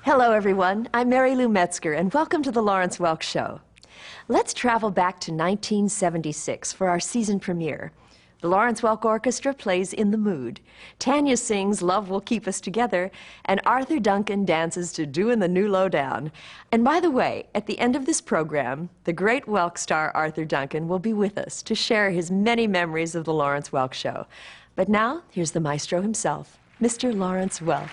Hello, everyone. I'm Mary Lou Metzger, and welcome to the Lawrence Welk Show. Let's travel back to 1976 for our season premiere. The Lawrence Welk Orchestra plays In the Mood. Tanya sings Love Will Keep Us Together, and Arthur Duncan dances to Doin' the New Lowdown. And by the way, at the end of this program, the great Welk star Arthur Duncan will be with us to share his many memories of the Lawrence Welk Show. But now, here's the maestro himself, Mr. Lawrence Welk.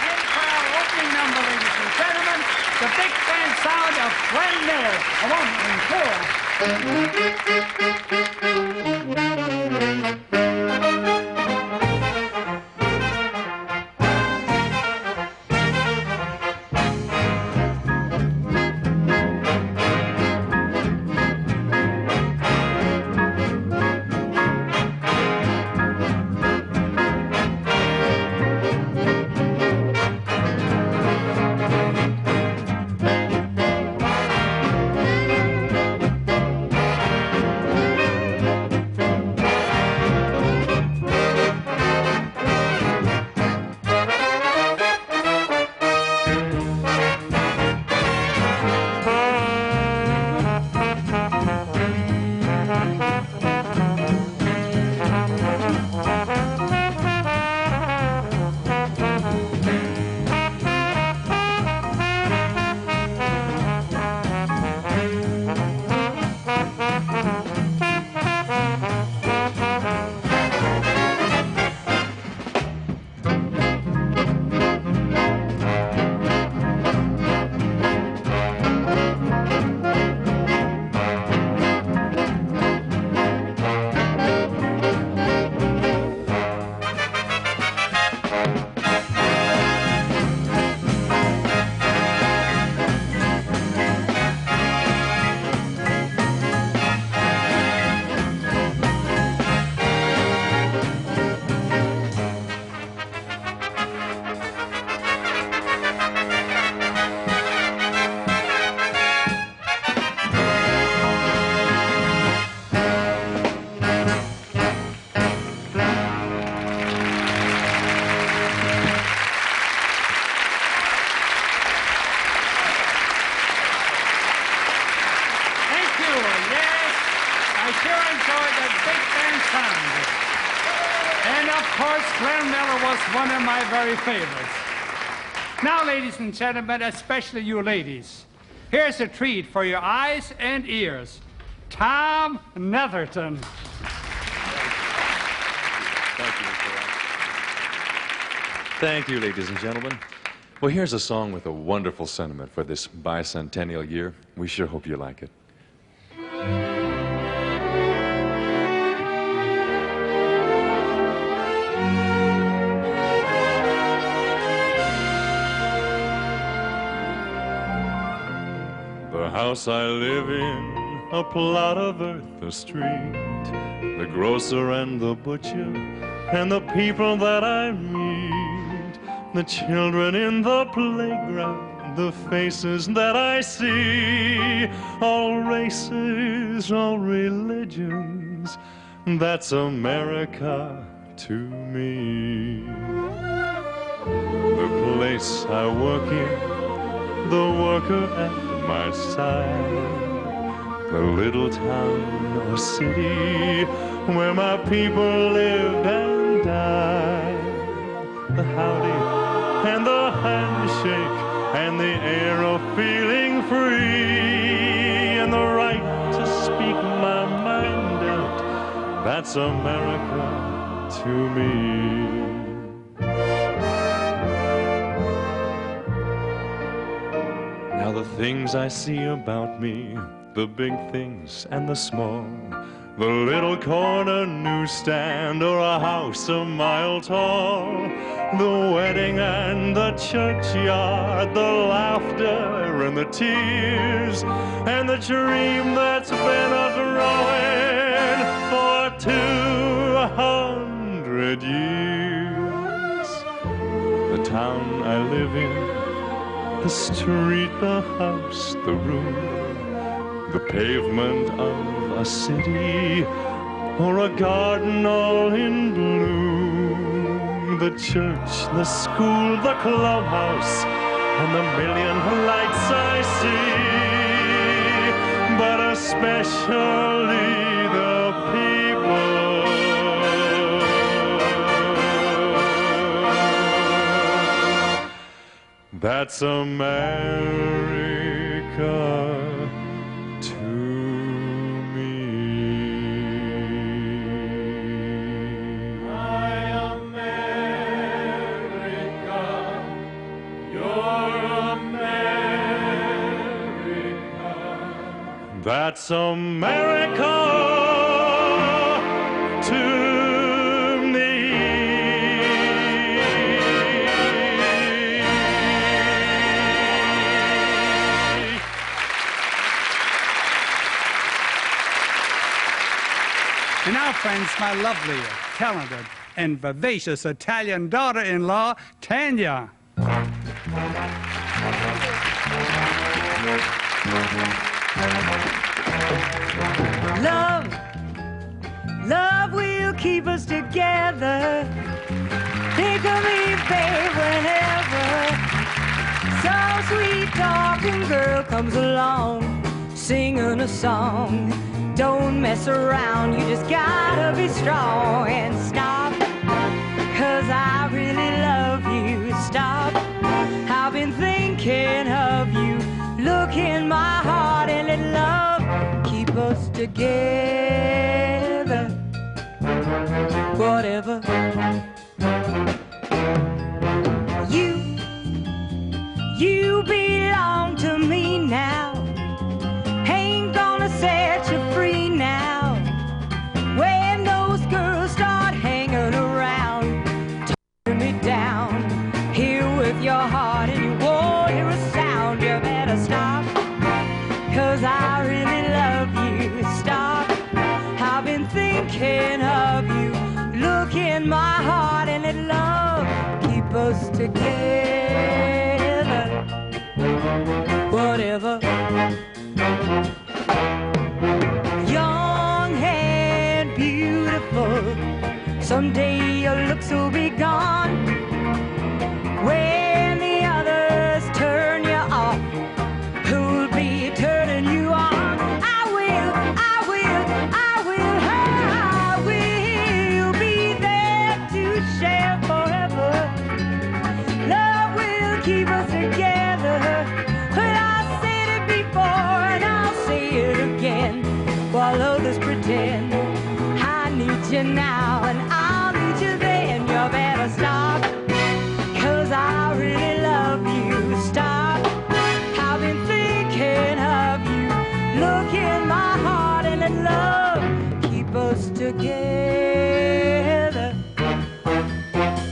And for our opening number, ladies and gentlemen, the big band sound of Glen Miller. A 1 and 4. One of my very favorites. Now, ladies and gentlemen, especially you ladies, here's a treat for your eyes and ears. Tom Netherton. Thank you, ladies and gentlemen. Well, here's a song with a wonderful sentiment for this bicentennial year. We sure hope you like it. The house I live in, a plot of earth, a street, the grocer and the butcher, and the people that I meet, the children in the playground, the faces that I see, all races, all religions, that's America to me. The place I work in, the worker at my side, the little town or city where my people lived and died. The howdy and the handshake and the air of feeling free and the right to speak my mind out, that's America to me. Now the things I see about me, the big things and the small, the little corner newsstand or a house a mile tall, the wedding and the churchyard, the laughter and the tears, and the dream that's been a-growing for 200 years. The town I live in, the street, the house, the room, the pavement of a city, or a garden all in bloom. the church, the school, the clubhouse, and the million lights I see, but especially the people. That's America. That's America to me. And now, friends, my lovely, talented, and vivacious Italian daughter-in-law, Tanya. Love, love will keep us together. Think of me, babe, whenever some sweet talking girl comes along, singing a song. Don't mess around, you just gotta be strong and stop, 'cause I really love you. Stop, I've been thinking of you. Look in my heart and let love keep us together. Whatever. You belong to me now. Ain't gonna set you free now. When those girls start hanging around, turn me down. Here with your heart and you won't hear a sound. You better stop, 'cause I really love you. Stop, I've been thinking of you. Look in my heart and let love keep us together. Whatever. Young and beautiful, someday your looks will be gone. When the others turn you off, who'll be turning you on? I will be there to share forever. Love will keep us together. Well, I said it before and I'll say it again, while others pretend. I need you now and I'll need you then. You better stop, 'cause I really love you. Stop, I've been thinking of you. Look in my heart and let love keep us together.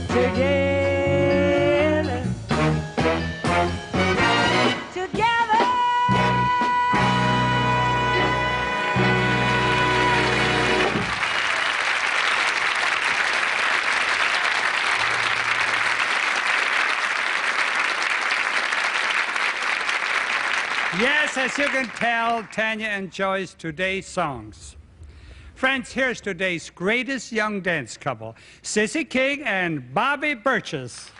Together. Together. Yes, as you can tell, Tanya enjoys today's songs. Friends, here's today's greatest young dance couple, Cissy King and Bobby Burgess.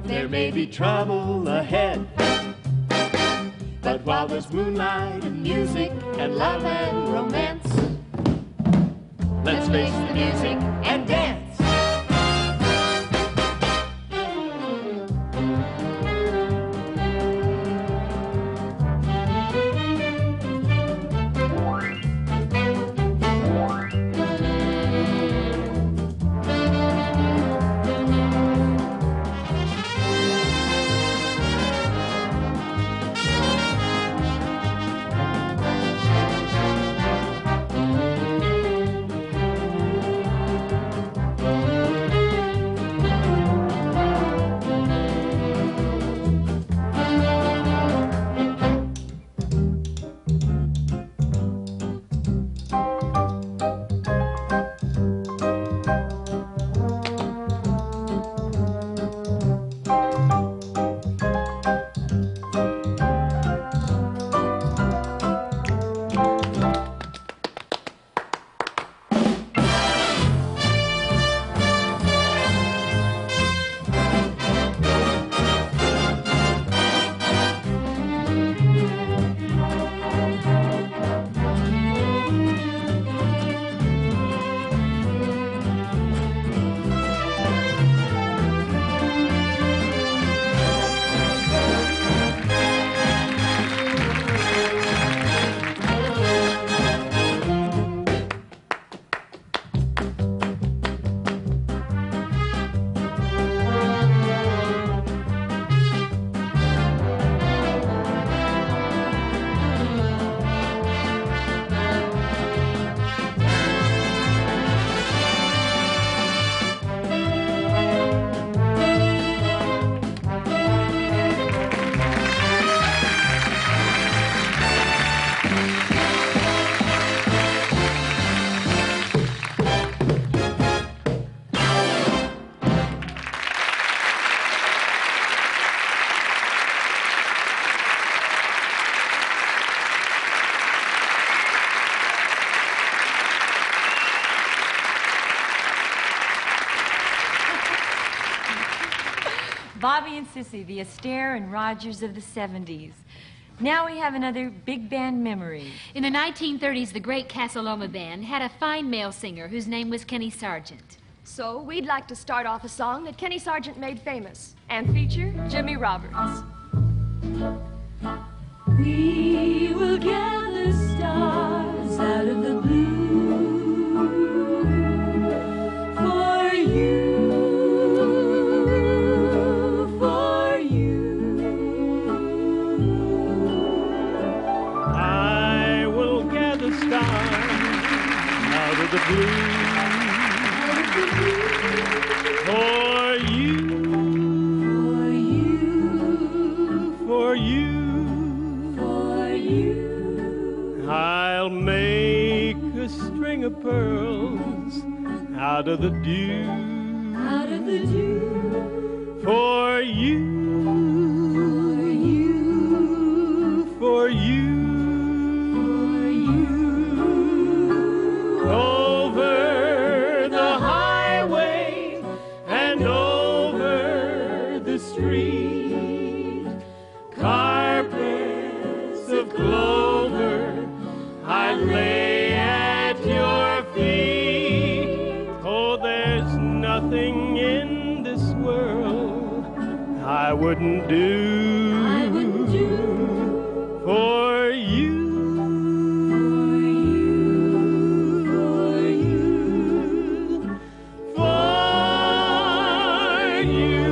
There may be trouble ahead, but while there's moonlight and music and love and romance, let's face the music and dance. Bobby and Cissy, the Astaire and Rogers of the 70s. Now we have another big band memory. In the 1930s, the great Casa Loma Band had a fine male singer whose name was Kenny Sargent. So we'd like to start off a song that Kenny Sargent made famous and feature Jimmy Roberts. We will gather stars out of the blue for you, for you. I will gather stars out of the blue for you, for you. I'll make a string of pearls out of the dew, Out of the dew for you, for you, for you. over the highway and over the street, carpets of clover I lay at your feet. Oh, there's nothing in this world I wouldn't do, for you, for you, for you.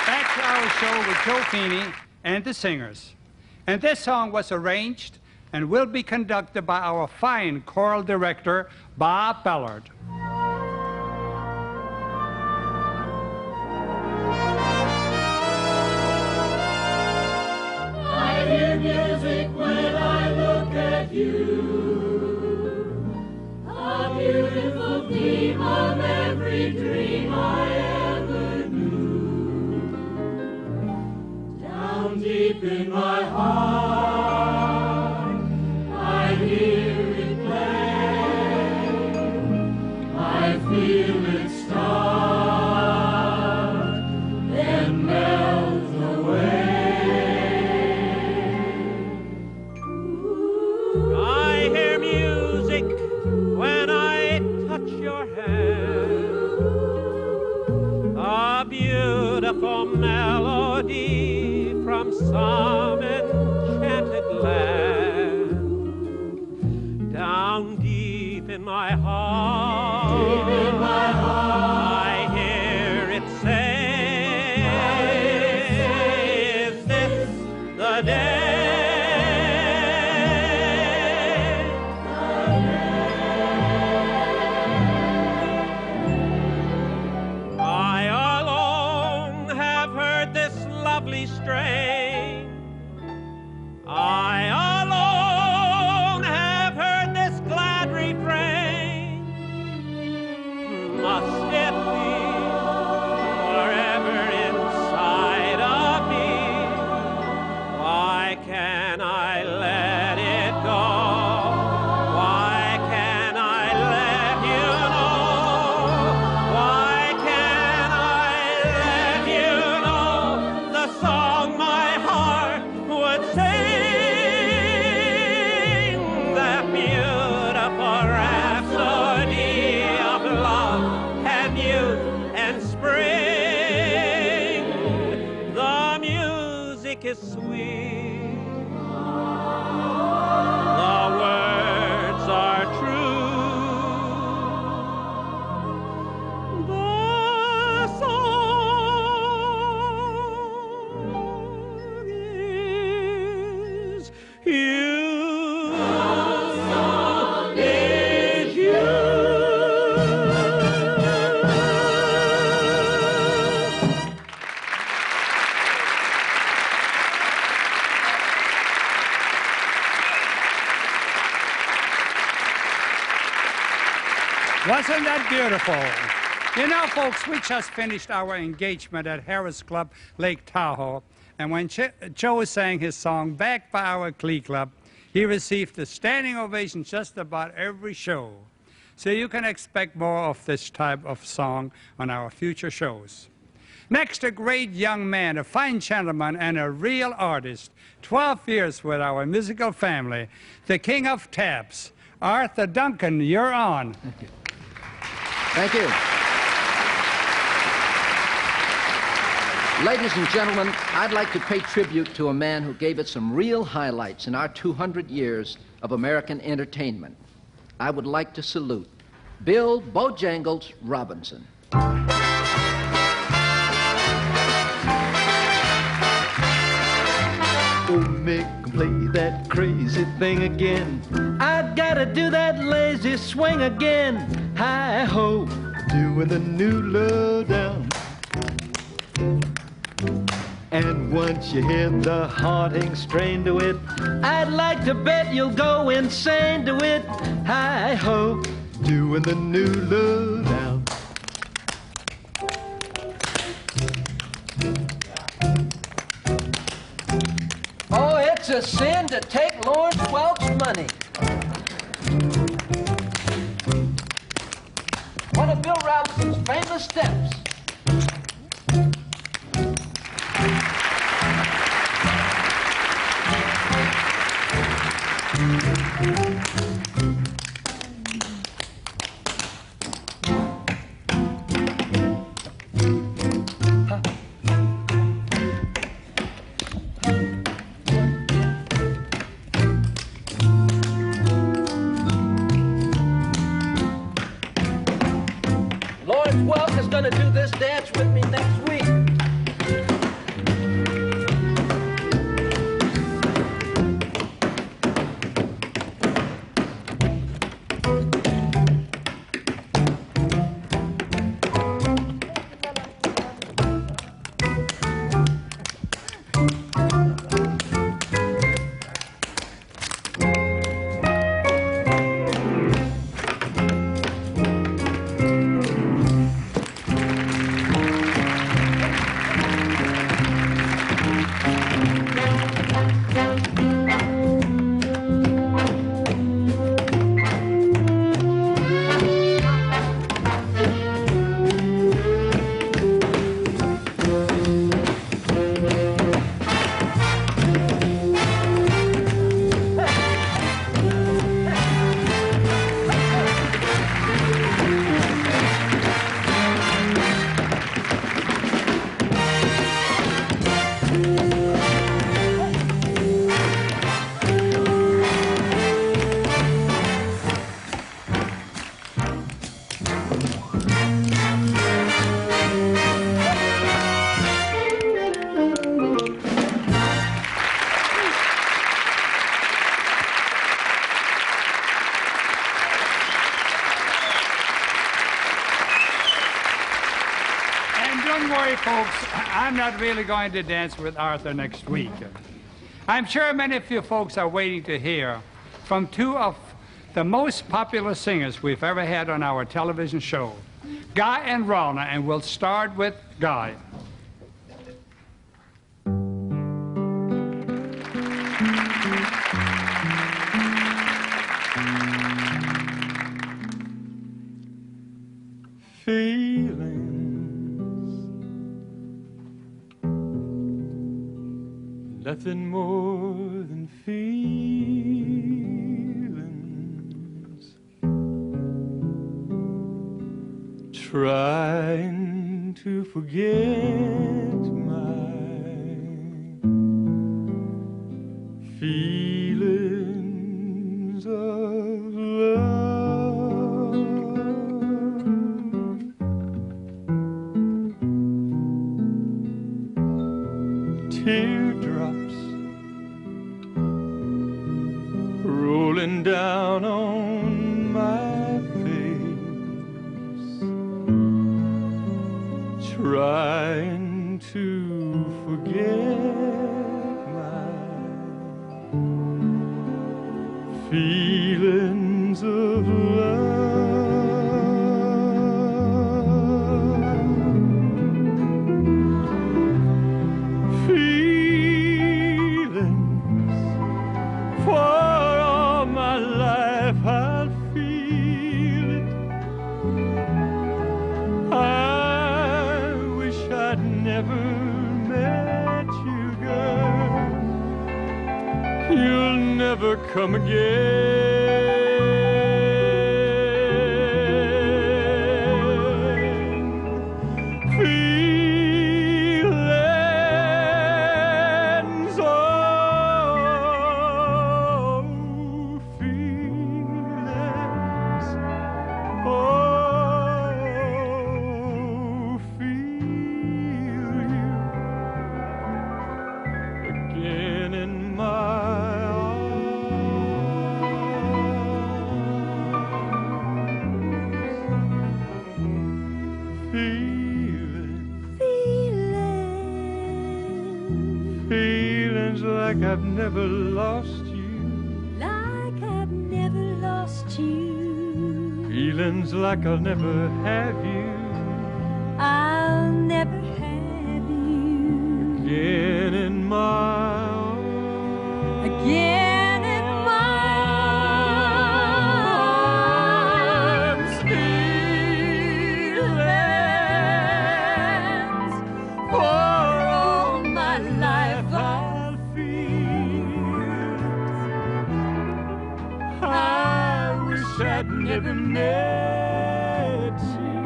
Back to our show with Joe Feeney and the singers. And this song was arranged and will be conducted by our fine choral director, Bob Ballard. I hear music when I look at you, a beautiful theme of every dream I ever knew. Down deep in my heart, I hear it play. I feel it start, then melt away. I hear music when I touch your hand, a beautiful melody from some enchanted land. Down deep in my heart, I hear it say, is this the day? I alone have heard this lovely strain. I alone have heard this glad refrain. Must it be forever inside of me? Why can I let it go? Why can I let you know? Why can I let you know the song my heart would sing? That beautiful rhapsody of love and youth and spring. The music is sweet. The words are true. The song is you. Is you. Wasn't that beautiful? You know, folks, we just finished our engagement at Harris Club, Lake Tahoe, and when Joe sang his song backed by our Glee Club, he received a standing ovation just about every show. So you can expect more of this type of song on our future shows. Next, a great young man, a fine gentleman, and a real artist. 12 years with our musical family, the king of taps, Arthur Duncan. You're on. Thank you. Thank you. Ladies and gentlemen, I'd like to pay tribute to a man who gave it some real highlights in our 200 years of American entertainment. I would like to salute Bill Bojangles Robinson. Oh, make 'em play that crazy thing again. I gotta do that lazy swing again. Hi-ho, doing the new lowdown. And once you hear the haunting strain to it, I'd like to bet you'll go insane to it. Hi-ho, doing the new lowdown. Oh, it's a sin to take Lawrence Welk's money. One of Bill Robinson's famous steps. Gonna do this dance with me next week. Folks, I'm not really going to dance with Arthur next week. I'm sure many of you folks are waiting to hear from two of the most popular singers we've ever had on our television show, Guy and Ralna, and we'll start with Guy. Nothing more than feelings, trying to forget my feelings of love. Teardrops rolling down on my face, trying to forget my feelings of love. you'll never come again. Feelings, oh, feelings, oh, feel you again in my feelings like I've never lost you. Like I've never lost you. Feelings like I'll never have you. I'll never have you. Again in my arms. Again in my arms. Feelings for all my life I'll feel. I wish I'd never met you.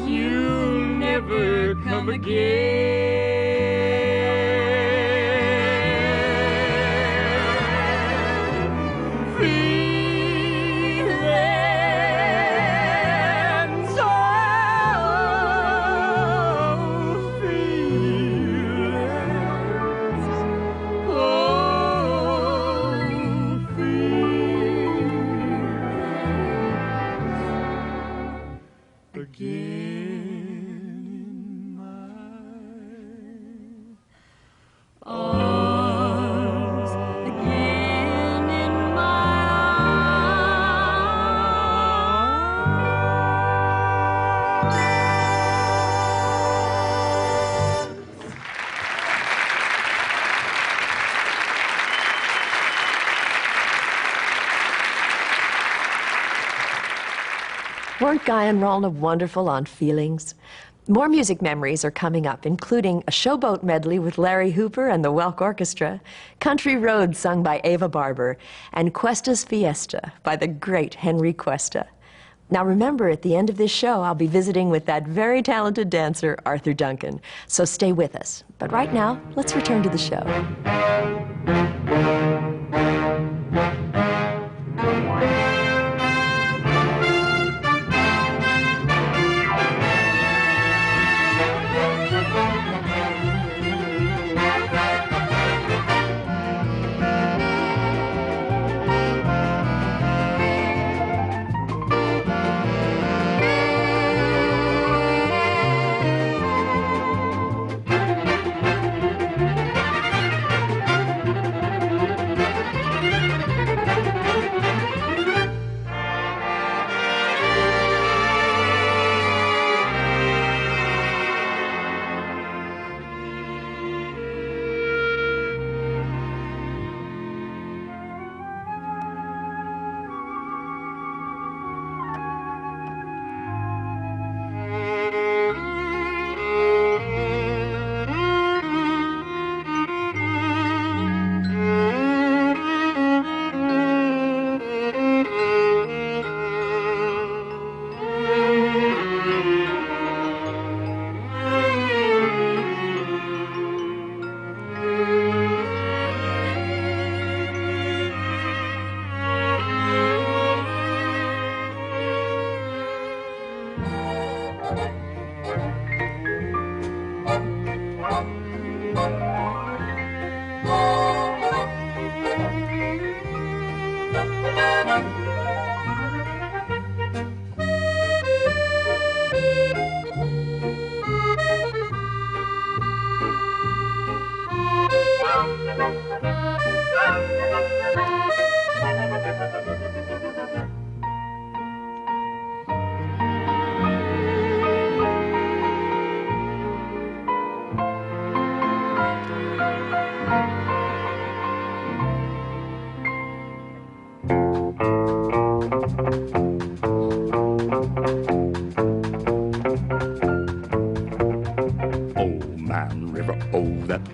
You'll never come again. Feelings, oh, feelings, oh, feelings again in my arms. Again in my Weren't Guy and Ralna wonderful on feelings? More music memories are coming up, including a Showboat medley with Larry Hooper and the Welk Orchestra, Country Road sung by Ava Barber, and Cuesta's Fiesta by the great Henry Cuesta. Now remember, at the end of this show, I'll be visiting with that very talented dancer, Arthur Duncan. So stay with us. But right now, let's return to the show.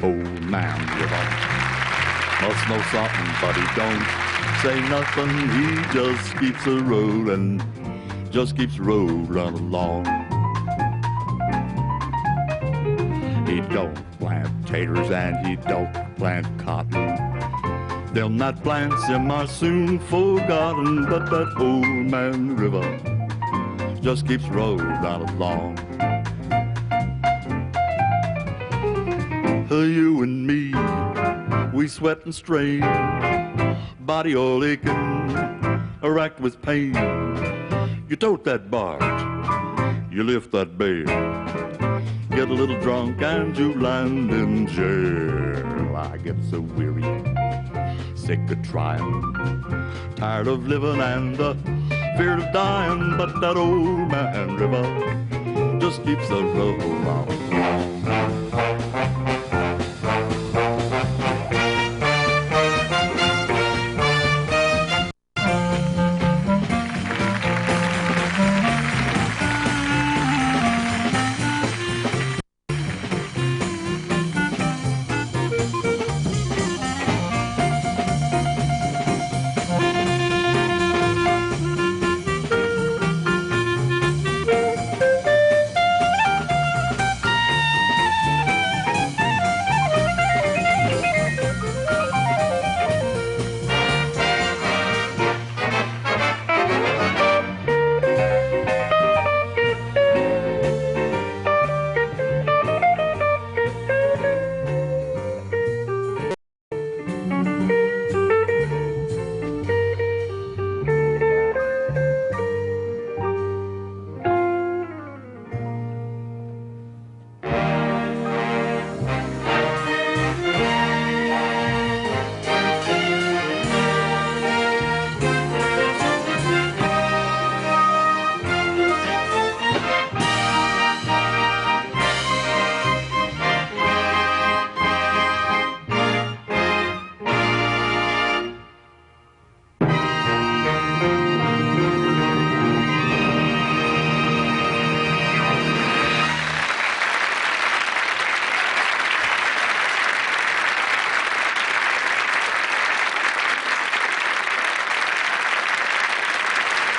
old man river. Must know something, but he don't say nothing. He just keeps a rolling, just keeps rolling along. He don't plant taters and he don't plant cotton. Them that plants him are soon forgotten, but that old man river just keeps rolling along. You and me, we sweat and strain, body all aching, racked with pain. You tote that barge, you lift that bale, get a little drunk and you land in jail. I get so weary, sick of trying, tired of living and the fear of dying, but that old man river just keeps the road on.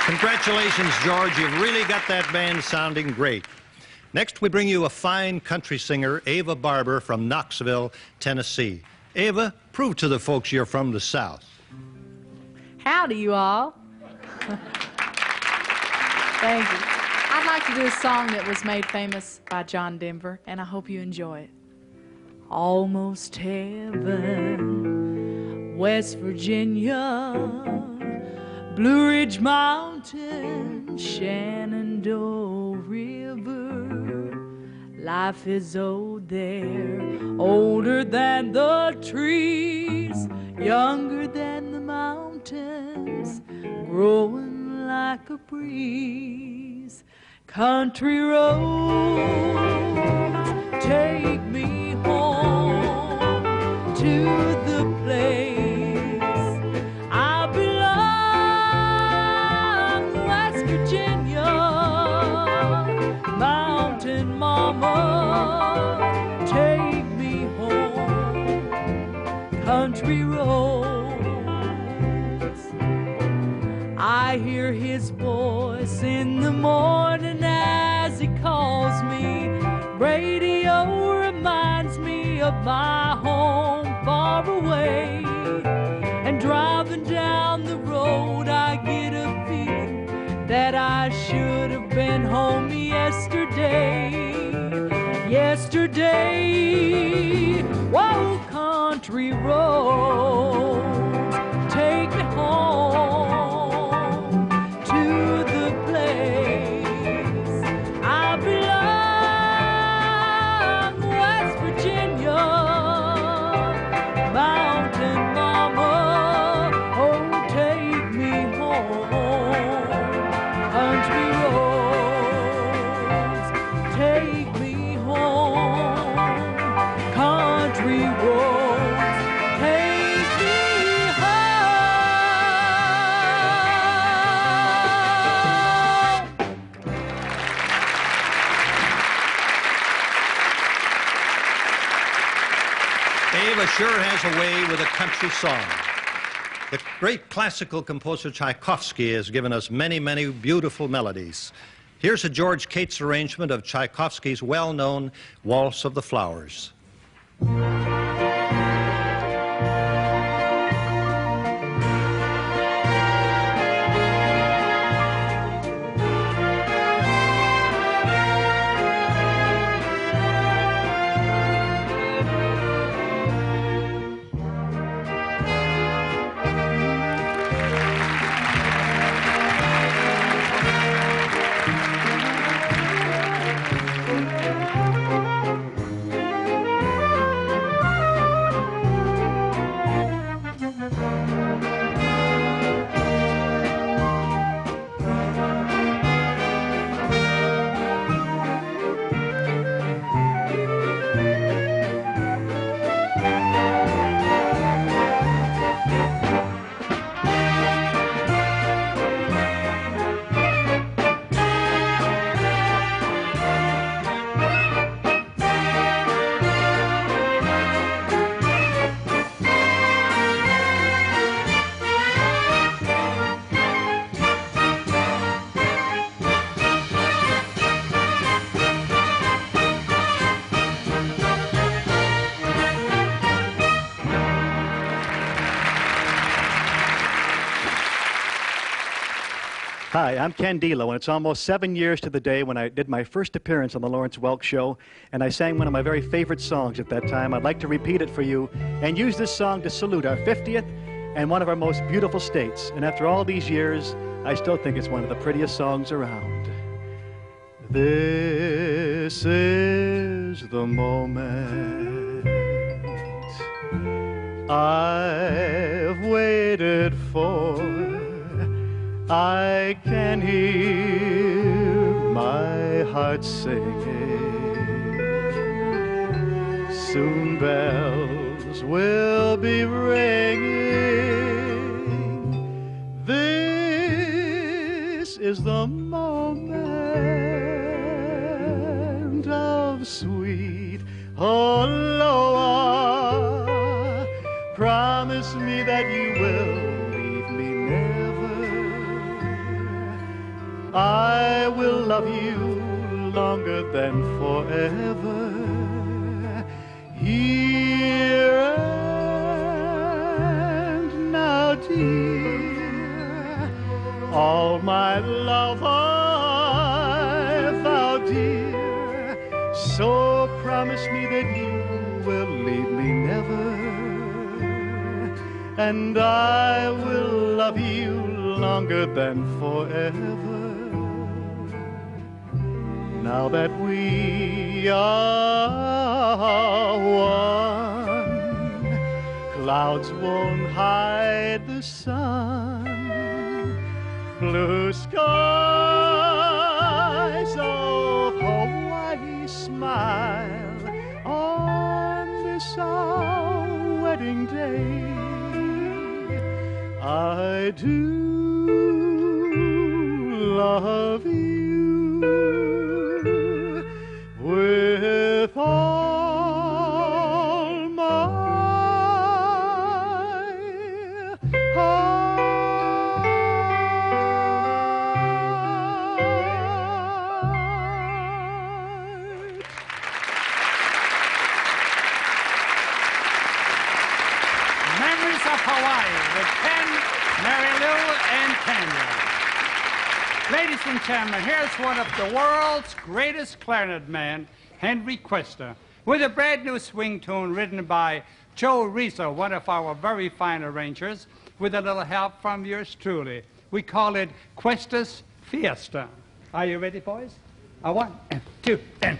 Congratulations, George. You've really got that band sounding great. Next, we bring you a fine country singer, Ava Barber from Knoxville, Tennessee. Ava, prove to the folks you're from the South. Howdy, you all. Thank you. I'd like to do a song that was made famous by John Denver, and I hope you enjoy it. Almost heaven, West Virginia, Blue Ridge Mountain, Shenandoah River. Life is old there, older than the trees, younger than the mountains, growing like a breeze. Country roads take me home to the place I belong, West Virginia, mountain mama, take me home, country roads. I hear his voice in the morning as he calls me. Radio reminds me of my home far away. And driving down the road, I get a feeling that I should have been home yesterday. Yesterday, whoa, country roads, take me home to the place I belong, West Virginia, mountain mama, oh, take me home, country roads, take me home, country roads, take me home. Ava sure has a way with a country song. The great classical composer Tchaikovsky has given us many, many beautiful melodies. Here's a George Cates arrangement of Tchaikovsky's well-known Waltz of the Flowers. Hi, I'm Ken Delo, and it's almost 7 years to the day when I did my first appearance on the Lawrence Welk Show, and I sang one of my very favorite songs at that time. I'd like to repeat it for you and use this song to salute our 50th and one of our most beautiful states. And after all these years, I still think it's one of the prettiest songs around. This is the moment I've waited for. I can hear my heart singing. Soon bells will be ringing. This is the moment of sweet aloha. Promise me that you will leave me never. I will love you longer than forever. Here and now, dear, all my love I vow, dear. So promise me that you will leave me never, and I will love you longer than forever. Now that we are one, clouds won't hide the sun. Blue skies of Hawaii smile on this our wedding day. I do love you with all my heart. Memories of Hawaii with Ken, Mary Lou, and Tanya. Ladies and gentlemen, here's one of the world's greatest clarinet men, Henry Cuesta, with a brand new swing tune written by Joe Rizzo, one of our very fine arrangers, with a little help from yours truly. We call it Cuesta's Fiesta. Are you ready, boys? 1 and 2 and...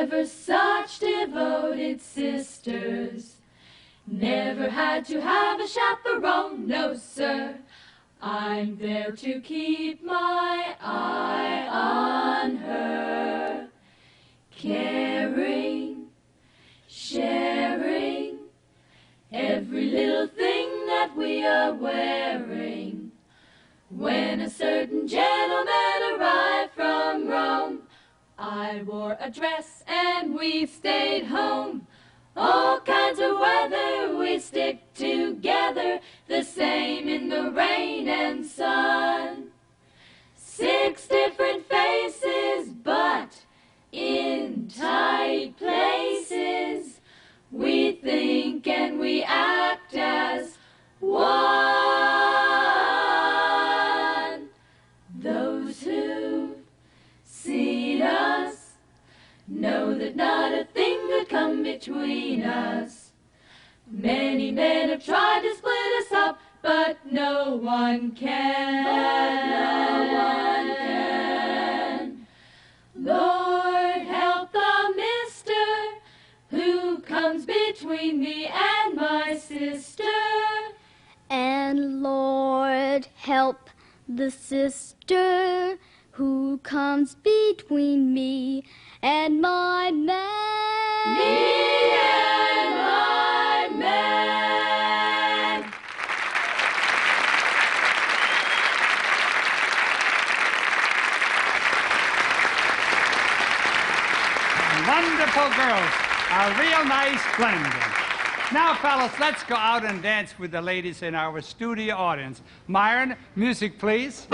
Ever such devoted sisters. Never had to have a chaperone, no sir. I'm there to keep my eye on her. Caring, sharing, every little thing that we are wearing. When a certain gentleman arrived from Rome, I wore a dress and we stayed home. All kinds of weather, we stick together, the same in the rain and sun. 6 different faces, but in tight places, we think and we act as one. Those who've seen us know that not a thing could come between us. Many men have tried to split us up, but no one can. Lord, help the mister who comes between me and my sister. And Lord, help the sister who comes between me and my man. Me and my man. Wonderful girls. A real nice blending. Now, fellas, let's go out and dance with the ladies in our studio audience. Myron, music, please.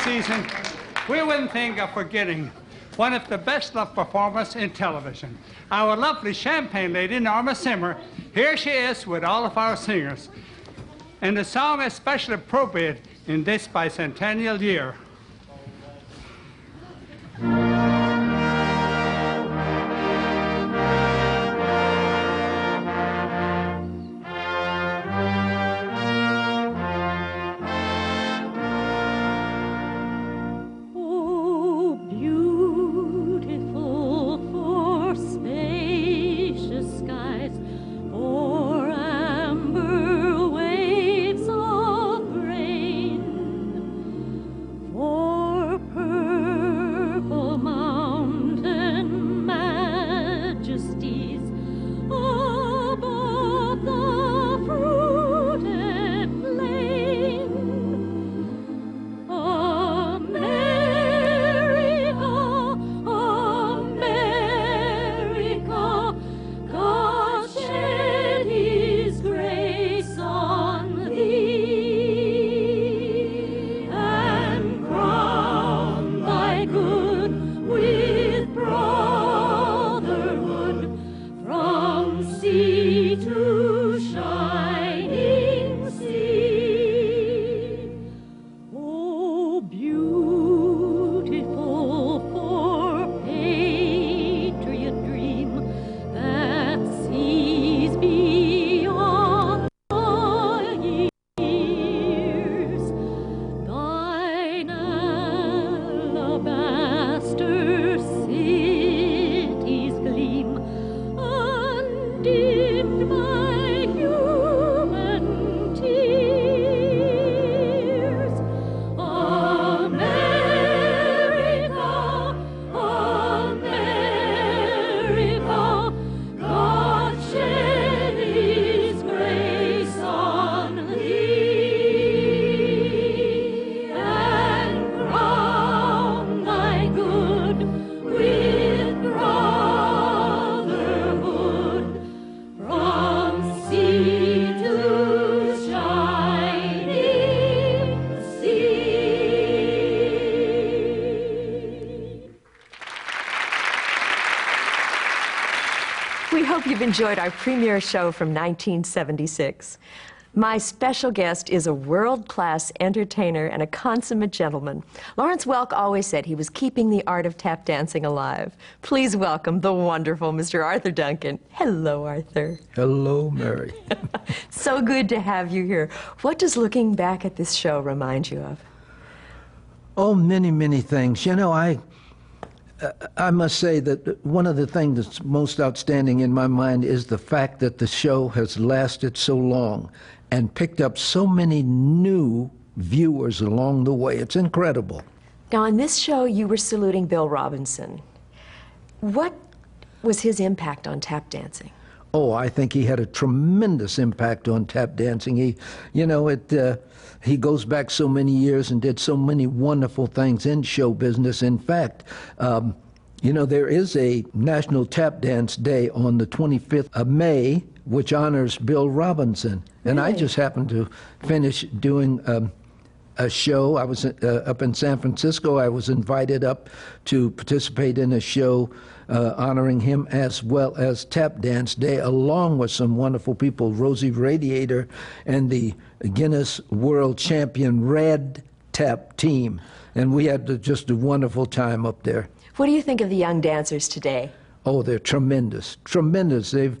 Season, we wouldn't think of forgetting one of the best loved performers in television, our lovely champagne lady, Norma Simmer. Here she is with all of our singers. And the song is especially appropriate in this bicentennial year. For We hope you've enjoyed our premiere show from 1976. My special guest is a world-class entertainer and a consummate gentleman. Lawrence Welk always said he was keeping the art of tap dancing alive. Please welcome the wonderful Mr. Arthur Duncan. Hello, Arthur. Hello, Mary. So good to have you here. What does looking back at this show remind you of? Oh, many, many things. You know, I must say that one of the things that's most outstanding in my mind is the fact that the show has lasted so long and picked up so many new viewers along the way. It's incredible. Now, on this show, you were saluting Bill Robinson. What was his impact on tap dancing? Oh, I think he had a tremendous impact on tap dancing. He goes back so many years and did so many wonderful things in show business. In fact, there is a National Tap Dance Day on the 25th of May, which honors Bill Robinson. And I just happened to finish doing a show. I was up in San Francisco. I was invited up to participate in a show honoring him, as well as Tap Dance Day, along with some wonderful people, Rosie Radiator and the Guinness World Champion Red Tap team. And we had just a wonderful time up there. What do you think of the young dancers today? Oh, they're tremendous, tremendous. They've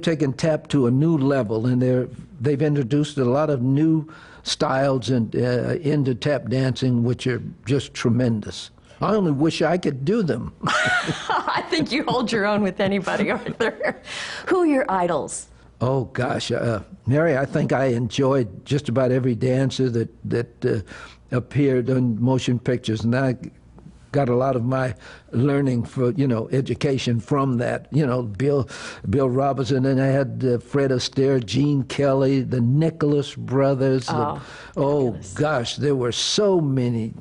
taken tap to a new level, and they've introduced a lot of new styles into tap dancing, which are just tremendous. I only wish I could do them. I think you hold your own with anybody, Arthur. Who are your idols? Oh, gosh. Mary, I think I enjoyed just about every dancer that appeared on motion pictures, and I got a lot of my learning for, education from that. Bill Robinson, and I had Fred Astaire, Gene Kelly, the Nicholas brothers. Gosh, there were so many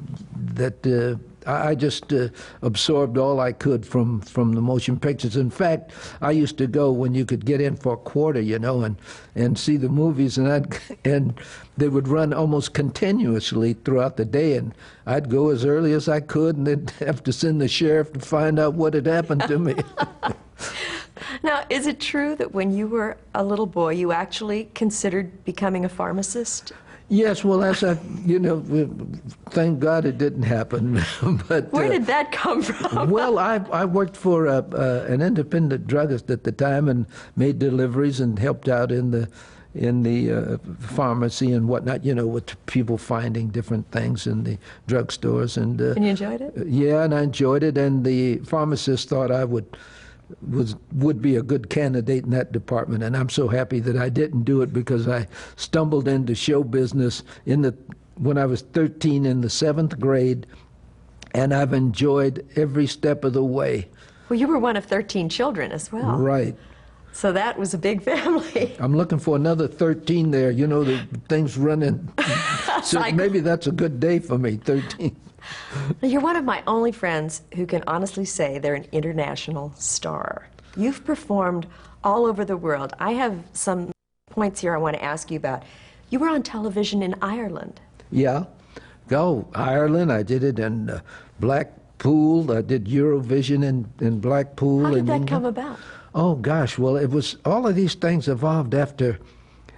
that I just absorbed all I could from the motion pictures. In fact, I used to go when you could get in for a quarter, and see the movies, and they would run almost continuously throughout the day, and I'd go as early as I could, and they'd have to send the sheriff to find out what had happened to me. Now, is it true that when you were a little boy, you actually considered becoming a pharmacist? Yes, well, thank God it didn't happen. But where did that come from? Well, I worked for an independent druggist at the time and made deliveries and helped out in the pharmacy and whatnot, with people finding different things in the drugstores. And you enjoyed it? Yeah, and I enjoyed it. And the pharmacist thought I would be a good candidate in that department, and I'm so happy that I didn't do it, because I stumbled into show business when I was 13 in the 7th grade, and I've enjoyed every step of the way. Well, you were one of 13 children as well. Right. So that was a big family. I'm looking for another 13 there. The thing's running. So maybe that's a good day for me, 13. You're one of my only friends who can honestly say they're an international star. You've performed all over the world. I have some points here I want to ask you about. You were on television in Ireland. Yeah. Ireland. I did it in Blackpool. I did Eurovision in Blackpool. How did that come about? Oh, gosh. Well, it was all of these things evolved after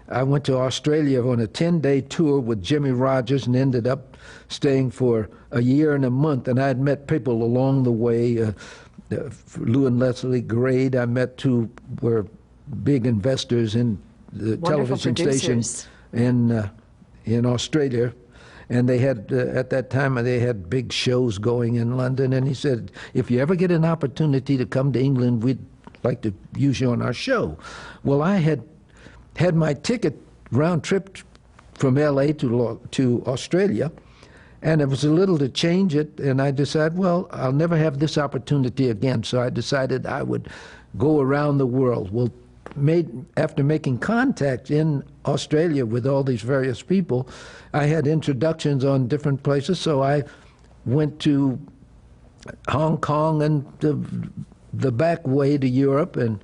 I went to Australia on a 10-day tour with Jimmy Rogers and ended up staying for a year and a month. And I had met people along the way, Lou and Leslie Grade. I met, who were big investors in the television stations in Australia. And they had, at that time, they had big shows going in London. And he said, if you ever get an opportunity to come to England, we'd like to use you on our show. Well, I had my ticket round trip from L.A. to Australia, and it was a little to change it, and I decided, well, I'll never have this opportunity again, so I decided I would go around the world. Well, after making contact in Australia with all these various people, I had introductions on different places, so I went to Hong Kong and the back way to Europe, and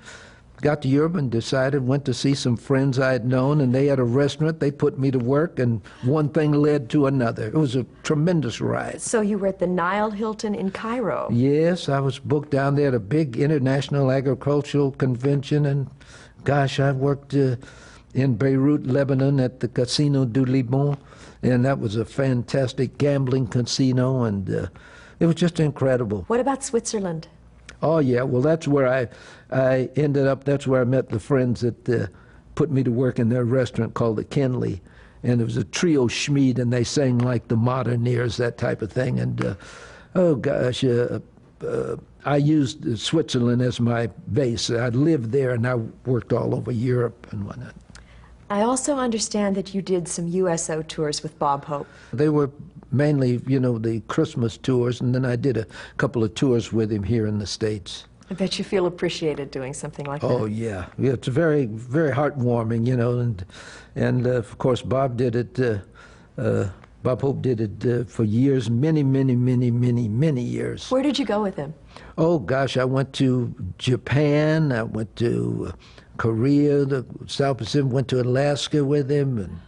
got to Europe and decided, went to see some friends I had known, and they had a restaurant. They put me to work, and one thing led to another. It was a tremendous ride. So you were at the Nile Hilton in Cairo. Yes, I was booked down there at a big international agricultural convention, and gosh, I worked in Beirut, Lebanon at the Casino du Liban, and that was a fantastic gambling casino, and it was just incredible. What about Switzerland? Oh, yeah, well, that's where I ended up. That's where I met the friends that put me to work in their restaurant called the Kenley. And it was a trio schmied, and they sang like the Moderneers, that type of thing. And, oh, gosh, I used Switzerland as my base. I lived there, and I worked all over Europe and whatnot. I also understand that you did some USO tours with Bob Hope. They were mainly, you know, the Christmas tours, and then I did a couple of tours with him here in the States. I bet you feel appreciated doing something like that. Oh, yeah. It's very, very heartwarming, you know, and of course, Bob did it, Bob Hope did it for years, many years. Where did you go with him? Oh, gosh, I went to Japan, I went to Korea, the South Pacific, went to Alaska with him, and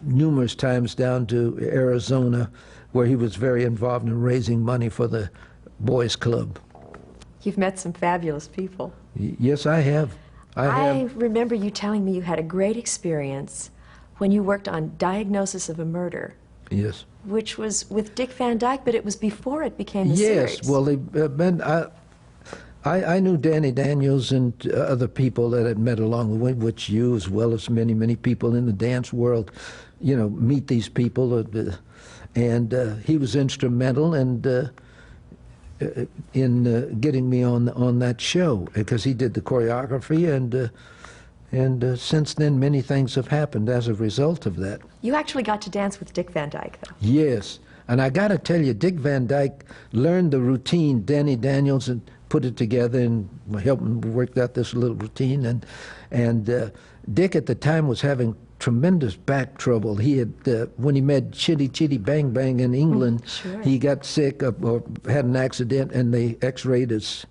numerous times down to Arizona, where he was very involved in raising money for the Boys Club. You've met some fabulous people. Yes, I have. I remember you telling me you had a great experience when you worked on Diagnosis of a Murder. Yes. Which was with Dick Van Dyke, but it was before it became a series. Yes, well, I knew Danny Daniels and other people that had met along the way, which you, as well as many people in the dance world, you know, meet these people. And he was instrumental in getting me on that show, because he did the choreography, and since then many things have happened as a result of that. You actually got to dance with Dick Van Dyke, though. Yes, and I got to tell you, Dick Van Dyke learned the routine, Danny Daniels, and put it together and helped him work out this little routine. And Dick at the time was having tremendous back trouble. He had, when he met Chitty Chitty Bang Bang in England, Sure. he got sick or had an accident, and they x-rayed his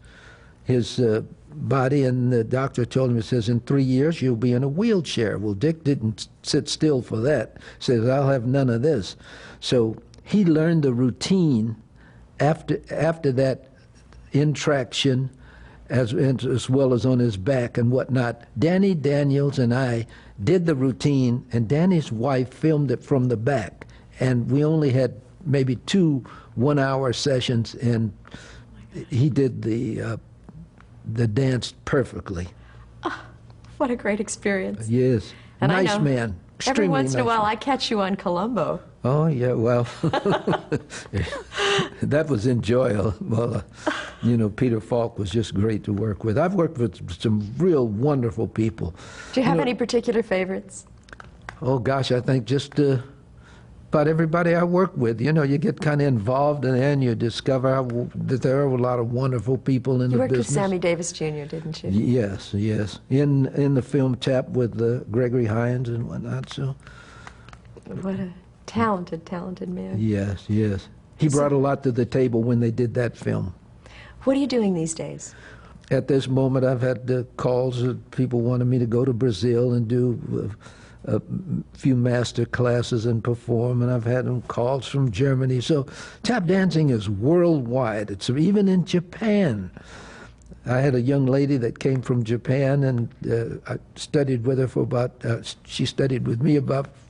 body, and the doctor told him, he says, in 3 years you'll be in a wheelchair. Well, Dick didn't sit still for that. He says, I'll have none of this. So he learned the routine after that intraction, as well as on his back and whatnot. Danny Daniels and I did the routine, and Danny's wife filmed it from the back, and we only had maybe 2 one-hour sessions, and he did the dance perfectly. Oh, what a great experience. Yes, And nice I know man. Every once in a nice while man. I catch you on Columbo. Oh, yeah, well, that was enjoyable. Well, you know, Peter Falk was just great to work with. I've worked with some real wonderful people. Do you have know, any particular favorites? Oh, gosh, I think just about everybody I work with. You know, you get kind of involved, and then you discover that there are a lot of wonderful people in You the worked business. with Sammy Davis Jr., didn't you? Yes, yes. In the film Tap with Gregory Hines and whatnot, so. What a talented man. Yes, yes. He brought a lot to the table when they did that film. What are you doing these days? At this moment, I've had calls that people wanted me to go to Brazil and do a few master classes and perform, and I've had calls from Germany. So tap dancing is worldwide. It's even in Japan. I had a young lady that came from Japan, and I studied with her for she studied with me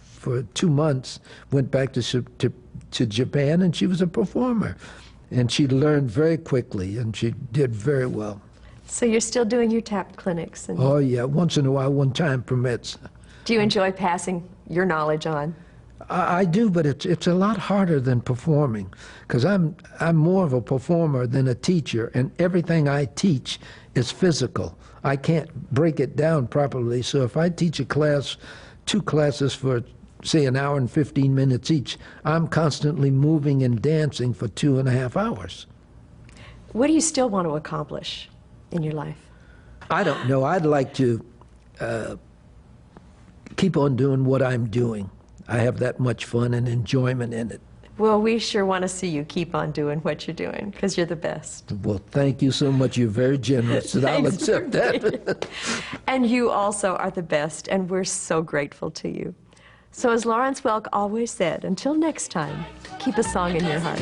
for 2 months, went back to Japan, and she was a performer. And she learned very quickly, and she did very well. So you're still doing your tap clinics? And Oh, yeah, once in a while, when time permits. do you enjoy passing your knowledge on? I do, but it's a lot harder than performing, because I'm more of a performer than a teacher, and everything I teach is physical. I can't break it down properly, so if I teach a class, 2 classes for, say, an hour and 15 minutes each, I'm constantly moving and dancing for 2.5 hours. What do you still want to accomplish in your life? I don't know. I'd like to keep on doing what I'm doing. I have that much fun and enjoyment in it. Well, we sure want to see you keep on doing what you're doing, because you're the best. Well, thank you so much. You're very generous, and I'll accept that. And you also are the best, and we're so grateful to you. So as Lawrence Welk always said, until next time, keep a song in your heart.